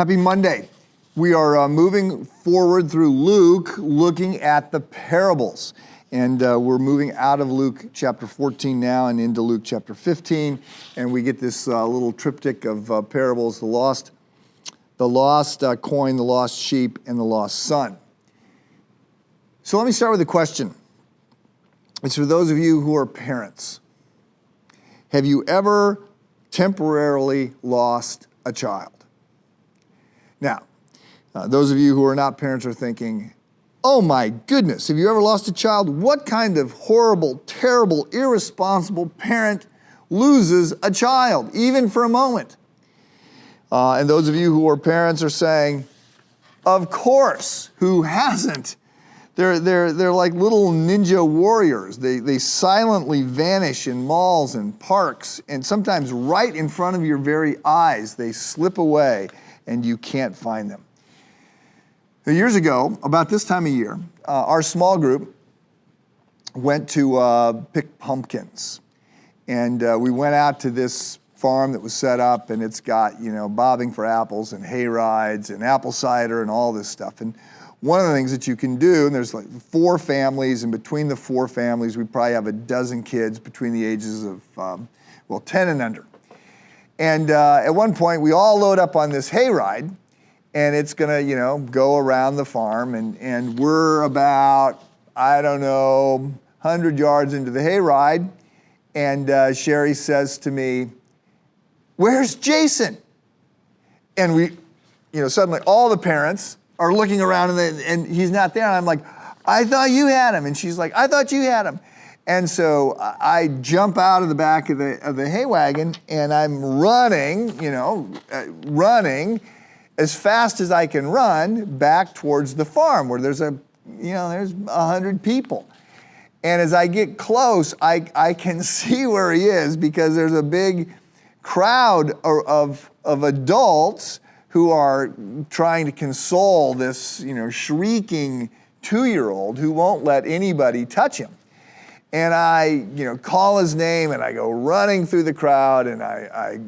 Happy Monday. We are moving forward through Luke, looking at the parables. And we're moving out of Luke chapter 14 now and into Luke chapter 15. And we get this little triptych of parables, the lost coin, the lost sheep, and the lost son. So let me start with a question. It's for those of you who are parents. Have you ever temporarily lost a child? Now, those of you who are not parents are thinking, oh my goodness, have you ever lost a child? What kind of horrible, terrible, irresponsible parent loses a child, even for a moment? And those of you who are parents are saying, of course, who hasn't? They're like little ninja warriors. They silently vanish in malls and parks, and sometimes right in front of your very eyes, they slip away and you can't find them. Years ago, about this time of year, our small group went to pick pumpkins. And we went out to this farm that was set up, and it's got, bobbing for apples and hay rides and apple cider and all this stuff. And one of the things that you can do, and there's like 4 families, and between the 4 families, we probably have a dozen kids between the ages of, 10 and under. And at one point, we all load up on this hayride, and it's gonna, go around the farm, and we're about, 100 yards into the hayride, and Sherry says to me, "Where's Jason?" And we, suddenly all the parents are looking around, and he's not there, and I'm like, "I thought you had him," and she's like, "I thought you had him." And so I jump out of the back of the hay wagon, and I'm running as fast as I can run back towards the farm where there's 100 people. And as I get close, I can see where he is because there's a big crowd of adults who are trying to console this, shrieking 2-year-old who won't let anybody touch him. And I, call his name, and I go running through the crowd, and I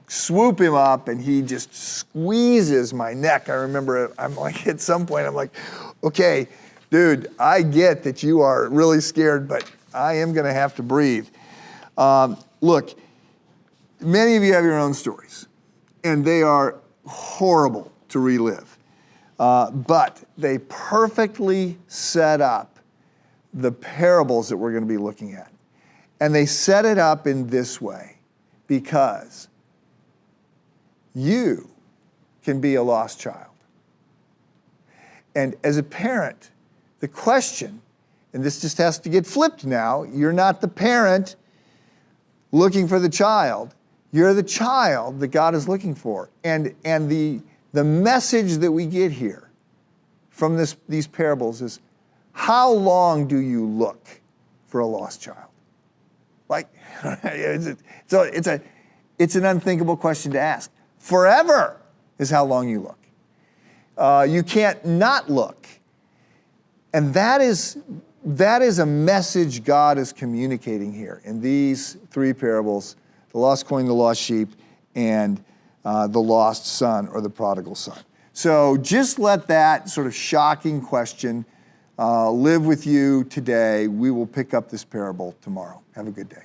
swoop him up, and he just squeezes my neck. I remember I'm like, at some point, I'm like, okay, dude, I get that you are really scared, but I am gonna have to breathe. Look, many of you have your own stories, and they are horrible to relive, but they perfectly set up the parables that we're going to be looking at. And they set it up in this way because you can be a lost child. And as a parent, the question, and this just has to get flipped now, you're not the parent looking for the child, you're the child that God is looking for. And the message that we get here from these parables is, how long do you look for a lost child? Like, it's an unthinkable question to ask. Forever is how long you look. You can't not look. And that is a message God is communicating here in these 3 parables: the lost coin, the lost sheep, and the lost son, or the prodigal son. So just let that sort of shocking question live with you today. We will pick up this parable tomorrow. Have a good day.